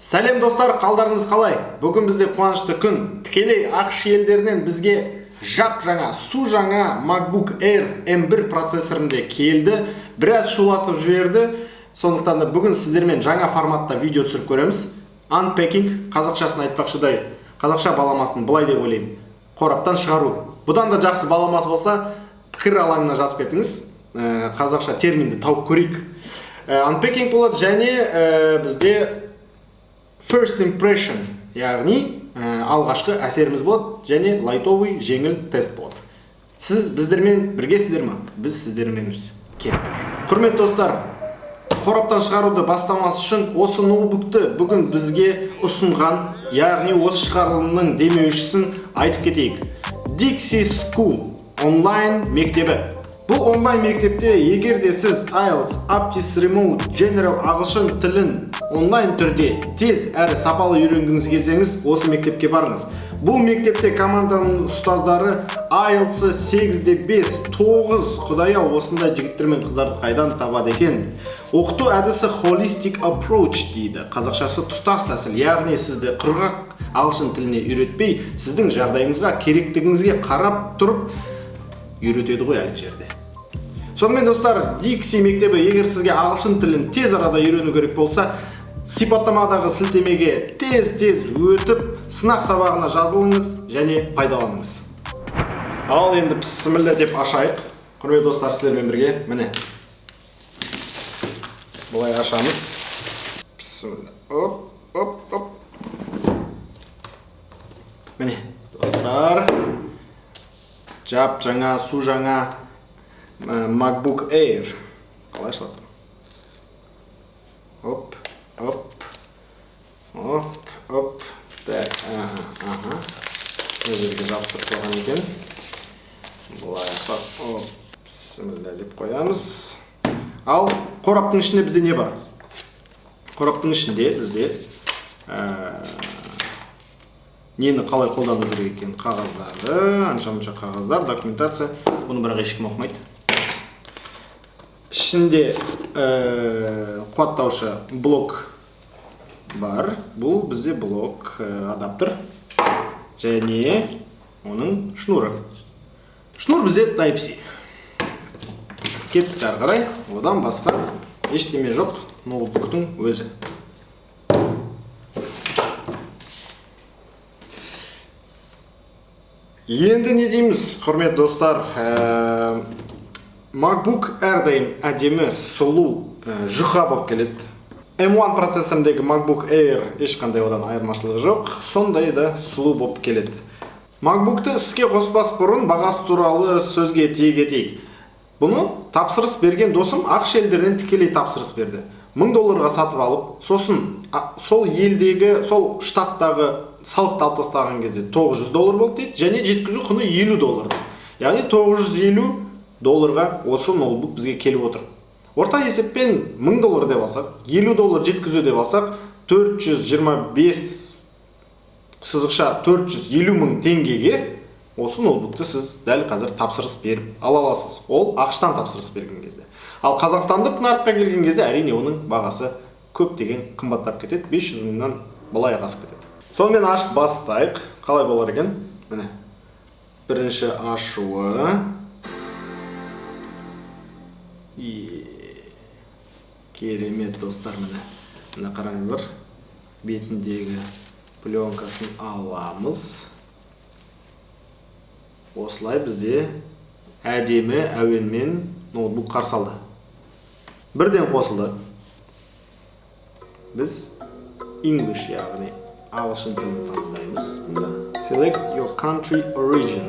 Сәлем достар, қалдарыңыз қалай? Бүгін бізде қуанышты күн. Тікелей ақш елдерінен бізге жаңа, су жаңа MacBook Air M1 процессорында келді. Біраз шулатып жіберді. Сондықтан да бүгін сіздермен жаңа форматта видео түсіріп көреміз. Unpacking, қазақшасын айтпақшыдай, қазақша баламасын былай деп ойлаймын. Қораптан шығару. Бұдан да жақсы баламасы болса, пікір алаңына жазып кетіңіз. Қазақша терминді тауып көрейік. Unpacking болады және бізде First impression, яғни алғашқы әсеріміз болады және лайтовый жеңіл тест болады. Сіз біздермен біргесіздер ме? Біз сіздерменбіз. Кеттік. Құрметті достар, қораптан шығаруды бастамас үшін осы ноутбукты бүгін бізге ұсынған, яғни осы шығарылымның демеушісін айтып кетейік. Dixie School онлайн мектебі. Бұл онлайн мектепте егер де сіз IELTS, Aptis Remote, General ағылшын тілін онлайн түрде тез әрі сапалы үйренгіңіз келсеңіз, осы мектепке барыңыз. Бұл мектепте команданың ұстаздары IELTS 8-де 5, 9, құдай-ау осындай жігіттер мен қыздарды қайдан табады екен. Оқыту әдісі holistic approach дейді. Қазақшасы тұтас тәсіл, яғни сізді құрғақ ағылшын тіліне үйретпей, сіздің жағдайыңызға, керектігіңізге қарап тұрып үйретеді ғой әлгі жерде. Сонымен достар, Dixie мектебі егер сізге ағылшын тілін тез арада үйрену керек болса, сипаттамадағы сілтемеге тез өтіп, сынақ сабағына жазылыңыз және пайдаланыңыз. Ал енді бісміллә деп ашайық. Құрметті достар, сіздермен бірге, міне. Бұлай ашамыз. Бісміллә. Оп. Міне, достар. Жаңа, су жаңа MacBook Air. Қалай ашылады? Оп. Так, жерге жабыстырып қойған екен. Бұлай ашылады. Бісміллә деп қоямыз. Ал қораптың ішінде бізде не бар? Қораптың ішінде бізде нені қалай қолдану керек екен? Қағаздары, анша-мұнша қағаздар, документация. Бұны бірақ ешкім оқымайды. Ішінде қуаттаушы блок бар. Бұл бізде блок адаптер және оның шнуры. Шнур бізде Type-C. Кеттік ары қарай. Одан басқа ештеме жоқ ноутбуктың өзі. Енді не дейміз, құрметті достар? MacBook әрдайым әдемі, сұлу, жұқа болып келеді. M1 процессорындегі MacBook Air ешқандай одан айырмашылығы жоқ, сондай да сұлу болып келеді. MacBook'ты іске қоспас бұрын бағасы туралы сөзге тиек етейік. Бұны тапсырыс берген досым ақш елдерінен тікелей тапсырыс берді. $1000 сатып алып, сосын сол елдегі, сол штаттағы салықты алып тастаған кезде $900 болды дейді, және жеткізу құны $50. Яғни $950 осы ноутбук бізге келіп отыр. Орта есеппен $1000 деп алсақ, $50 жеткізу деп алсақ, 425 сызықша 450 мың теңгеге осы ноутбукты сіз дәл қазір тапсырыс беріп ала аласыз. Ол ақштан тапсырыс берген кезде. Ал қазақстандық нарыққа келген кезде әрине оның бағасы көптеген қымбаттап кетеді, 500 мыңнан былай асып кетеді. Сонымен ашып бастайық. Қалай болар екен? Міне. Бірінші ашуы. Керемет достар, міне. Міне қараңыздар. Бетіндегі пленкасын аламыз. Осылай бізде әдемі әуенмен ноутбук қарсы алды. Бірден қосылды. Біз English, яғни ағылшын тілін таңдаймыз. Select your country origin.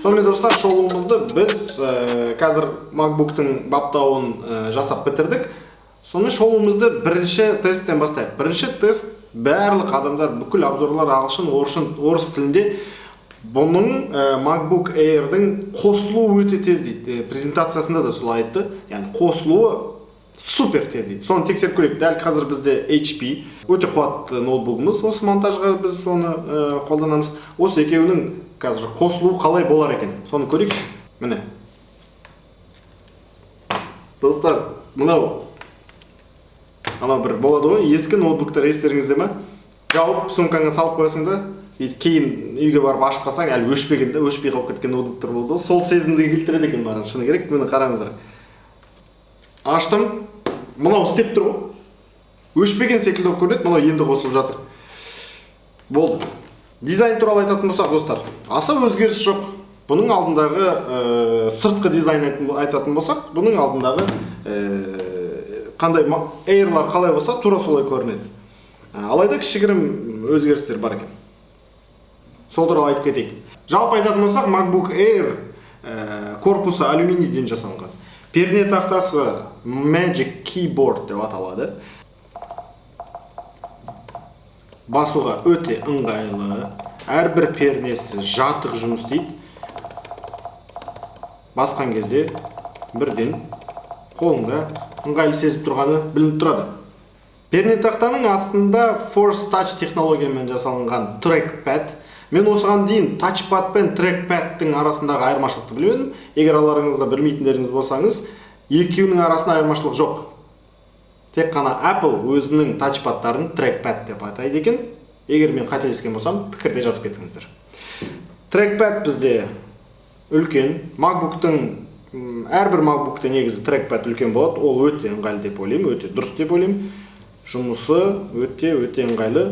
Сонымен достар, шолуымызды біз қазір MacBook'тың баптауын жасап бітірдік. Сонымен шолуымызды бірінші тесттен бастайық. Бірінші тест барлық адамдар, бүкіл обзорлар ағылшын, орыс тілінде Бұның MacBook Air'дің қосылуы өте тез дейді. Презентациясында да солай айтты. Яғни қосылуы супер тез дейді. Соны тексеріп көрейік. Дәл қазір бізде HP өте қуатты ноутбугымыз. Осы монтажға біз соны қолданамыз. Осы екеуінің қазір қосылуы қалай болар екен? Соны көрейікші. Міне. Достар, мынау бір болады ғой, ескі ноутбуктар естеріңізде ме? Жауып сумкаңа салып қоясың да, кейін үйге барып ашып қалсаң, әлі өшпей қалып кеткен ноутбуктар болды. Сол сезімді келтіреді екен маған, шыны керек. Мені қараңыздар. Аштым. Мынау істеп тұр ғой. Өшпеген секілді болып көрінеді, мынау енді қосылып жатыр. Болды. Дизайн туралы айтатын болсақ, достар, аса өзгеріс жоқ. Бұның алдындағы сыртқы дизайн айтатын болсақ, бұның алдындағы қандай Air'лар қалай болса, тура солай көрінеді. Алайда кішігірім өзгерістер бар екен. Сол туралы айтып кетейік. Жалпы айтатын болсақ, MacBook Air корпусы алюминийден жасалған. Перне тақтасы Magic Keyboard деп аталады. Басуға өте ыңғайлы. Әрбір пернесі жатық жұмыс істейді. Басқан кезде бірден қолыңда ыңғайлы сезіп тұрғаны білініп тұрады. Перне тақтаның астында Force Touch технологиямен жасалынған trackpad. Мен осыған дейін touchpad пен trackpadтың арасындағы айырмашылықты білмедім. Егер аларыңызға білмейтіндеріңіз болсаңыз, екеуінің арасында айырмашылық жоқ. Тек қана Apple өзінің touchpadтарын trackpad деп атайды екен. Егер мен қателескен болсам, пікірде жазып кетіңіздер. Trackpad бізде үлкен. Әрбір MacBook'та негізі trackpad үлкен болады. Ол өте ыңғайлы деп ойлаймын, өте дұрыс деп ойлаймын. Жұмысы өте ыңғайлы.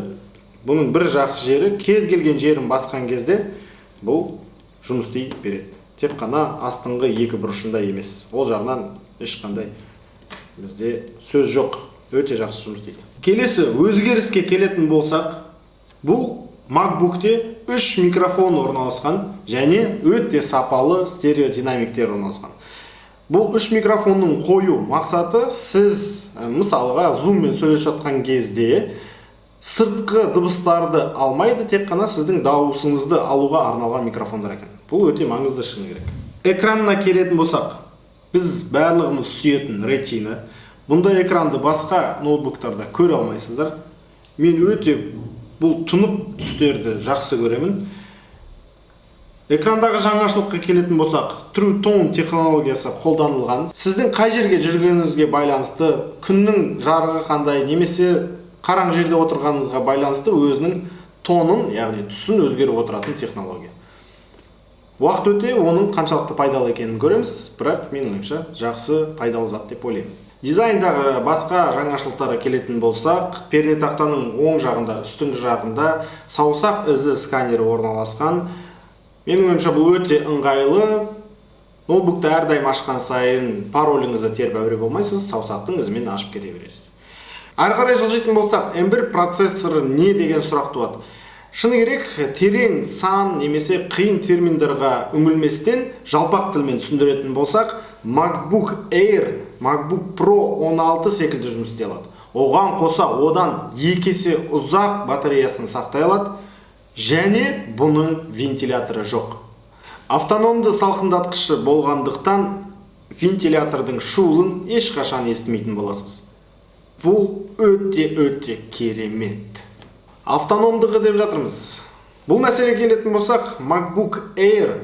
Бұның бір жақсы жері, кез келген жерін басқан кезде бұл жұмыс істей береді. Тек қана астыңғы екі бұрышында емес. Ол жағынан ешқандай бізде сөз жоқ. Өте жақсы жұмыс істейді. Келесі өзгеріске келетін болсақ, бұл MacBook'те 3 микрофон орналасқан және өте сапалы стереодинамиктер орналасқан. Бұл 3 микрофонның қою мақсаты сіз мысалға зуммен сөйлесіп жатқан кезде сыртқы дыбыстарды алмайды, тек қана сіздің дауысыңызды алуға арналған микрофондар екен. Бұл өте маңызды шыны керек. Экранына келетін болсақ, біз барлығымыз сүйетін Retina. Бұндай экранды басқа ноутбуктарда көре алмайсыздар. Мен өте бұл тұнық түстерді жақсы көремін. Экрандағы жаңашылыққа келетін болсақ, True Tone технологиясы қолданылған. Сіздің қай жерге жүргеніңізге байланысты, күннің жарығы қандай, немесе қараң жерде отырғаныңызға байланысты өзінің тонын, яғни түсін өзгеріп отыратын технология. Уақыт өте оның қаншалықты пайдалы екенін көреміз, бірақ менің ойымша жақсы пайдалы зат деп ойлаймын. Дизайндағы басқа жаңашылықтарға келетін болсақ, перне тақтаның оң жағында, үстіңгі жағында саусақ ізі сканері орналасқан. Менің ойымша бұл өте ыңғайлы. Ноутбукты әрдайым ашқан сайын пароліңізді теріп әуре болмайсыз, саусақтың ізімен ашып кете бересіз. Ары қарай жылжитын болсақ, M1 процессоры не деген сұрақ туады. Шыны керек, терең сан немесе қиын терминдерға үңілместен жалпақ тілмен түсіндіретін болсақ, MacBook Air, MacBook Pro 16 секілді жұмыс істей алады. Оған қоса одан 2 есе ұзақ батареясын сақтай алады және бұның вентиляторы жоқ. Автономды салқындатқышы болғандықтан вентилятордың шуылын ешқашан естімейтін боласыз. Бұл өте керемет. Автономдығы деп жатырмыз. Бұл мәселеге келетін болсақ, MacBook Air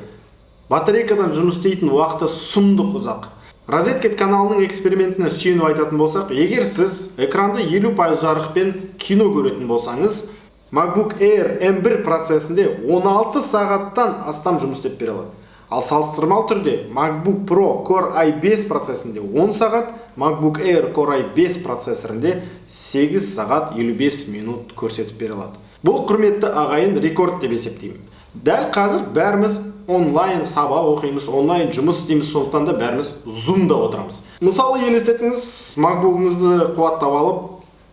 батарейкадан жұмыс істейтін уақыты сұмдық ұзақ. Розеткет каналының экспериментіне сүйеніп айтатын болсақ, егер сіз экранды 50% жарықпен кино көретін болсаңыз, MacBook Air M1 процесінде 16 сағаттан астам жұмыс істеп бере алады. Ал салыстырмалы түрде MacBook Pro Core i5 процесінде 10 сағат, MacBook Air Core i5 процессорінде 8 сағат 55 минут көрсетіп бере алады. Бұл құрметті ағайын рекорд деп есептеймін. Дәл қазір бәріміз онлайн сабақ оқимыз, онлайн жұмыс істейміз, сондықтан да бәріміз Zoom-да отырамыз. Мысалы, елестетіңіз, MacBook-ыңызды қуаттап алып,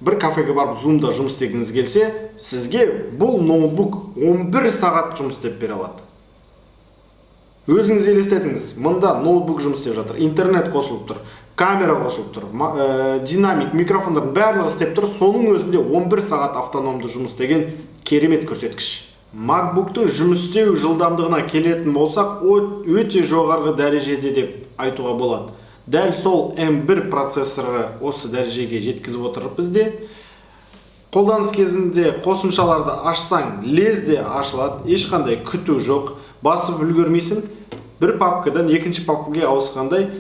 бір кафеге барып Zoom-да жұмыс істегіңіз келсе, сізге бұл ноутбук 11 сағат жұмыс істеп бере алады. Өзіңіз елестетіңіз, мұнда ноутбук жұмыс істеп жатыр, интернет қосылып тұр, камера қосылып тұр, динамик, микрофондардың барлығы істеп тұр, соның өзінде 11 сағат автономды жұмыс істеген керемет көрсеткіш. MacBook'тың жұмыс істеу жылдамдығына келетін болсақ, өте жоғарғы дәрежеде деп айтуға болады. Дәл сол M1 процессоры осы дәрежеге жеткізіп отыр бізде. Қолданыс кезінде қосымшаларды ашсаң, лезде ашылады, ешқандай күту жоқ, басып үлгермейсің. Бір папкадан екінші папкаға ауысқандай,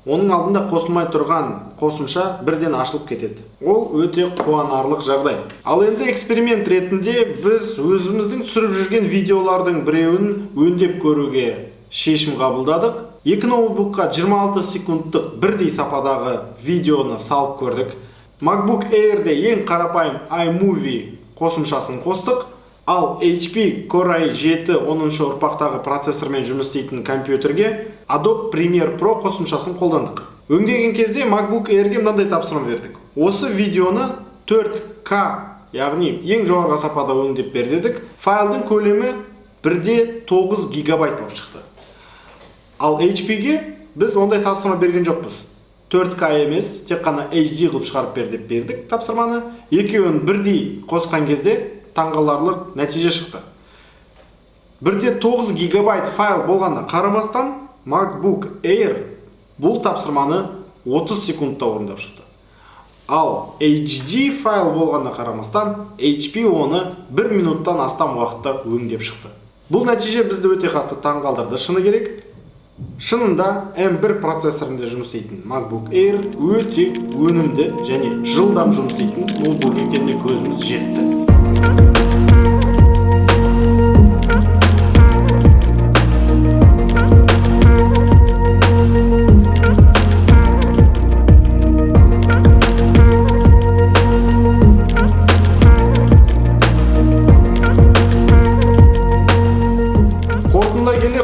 оның алдында қосылмай тұрған қосымша бірден ашылып кетеді. Ол өте қуанарлық жағдай. Ал енді эксперимент ретінде біз өзіміздің түсіріп жүрген видеолардың біреуін өңдеп көруге шешім қабылдадық. Екі ноутбукқа 26 секундтық бірдей сападағы видеоны салып көрдік. MacBook Air'де ең қарапайым iMovie қосымшасын қостық, ал HP Core i7 10-шы ұрпақтағы процессормен жұмыс істейтін компьютерге Adobe Premiere Pro қосымшасын қолдандық. Өңдеген кезде MacBook Air'ге мынандай тапсырма бердік. Осы видеоны 4K, яғни ең жоғарғы сапада өңдеп бер дедік. Файлдың көлемі 1.9 гигабайт болып шықты. Ал HP-ге біз ондай тапсырма берген жоқпыз. 4K емес, тек қана HD қылып шығарып бер деп бердік тапсырманы. Екеуін бірдей қосқан кезде таңғаларлық нәтиже шықты. 1.9 гигабайт файл болғанына қарамастан, MacBook Air бұл тапсырманы 30 секундта орындап шықты. Ал HD файл болғанына қарамастан, HP оны 1 минуттан астам уақытта өңдеп шықты. Бұл нәтиже бізді өте қатты таңғалдырды, шыны керек. Шынында M1 процессорында жұмыс істейтін MacBook Air өте өнімді және жылдам жұмыс істейтін ноутбук екеніне көзіміз жетті.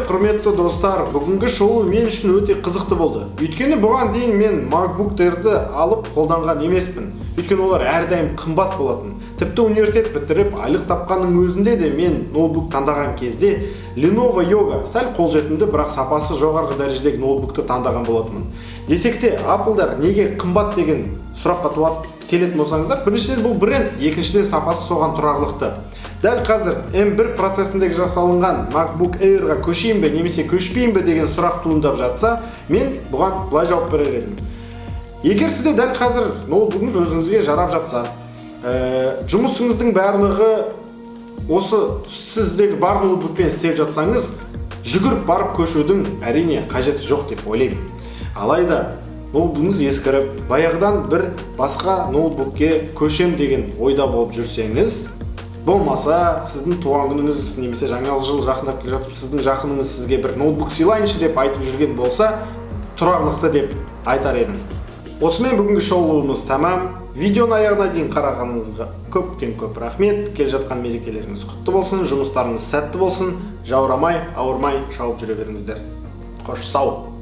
Құрметті достар, бүгінгі шоу мен үшін өте қызықты болды. Өйткені бұған дейін мен MacBook'терді алып қолданған емеспін. Өйткені олар әрдайым қымбат болатын. Тіпті университет бітіріп, айлық тапқанның өзінде де мен ноутбук таңдаған кезде Lenovo Yoga сәл қолжетімді, бірақ сапасы жоғарғы дәрежедегі ноутбукты таңдаған болатынмын. Десек те, Apple'дар неге қымбат деген сұраққа келетін болсаңыздар, біріншіден бұл бренд, екіншіден сапасы соған тұрарлықты. Дәл қазір M1 процесіндегі жасалынған MacBook Air'ға көшейін бе, немесе көшпейін бе деген сұрақ туындап жатса, мен бұған былай жауап берер едім. Егер сізде дәл қазір ноутбугыңыз өзіңізге жарап жатса, жұмысыңыздың барлығы осы сіздегі бар ноутбукпен істеп жатсаңыз, жүгіріп барып көшудің әрине қажеті жоқ деп ойлаймын. Алайда ноутбугыңыз ескіріп, баяғыдан бір басқа ноутбукке көшем деген ойда болып жүрсеңіз, болмаса сіздің туған күніңіз немесе жаңа жыл жақындап келе жатып, сіздің жақыныңыз сізге бір ноутбук сыйлайыншы деп айтып жүрген болса, тұрарлықты деп айтар едім. Осымен бүгінгі шоуымыз тамам. Видеоны аяғына дейін қарағаныңызға көптен көп рахмет. Келе жатқан мерекелеріңіз құтты болсын, жұмыстарыңыз сәтті болсын, жаурамай, ауырмай шауып жүре беріңіздер. Қош сау.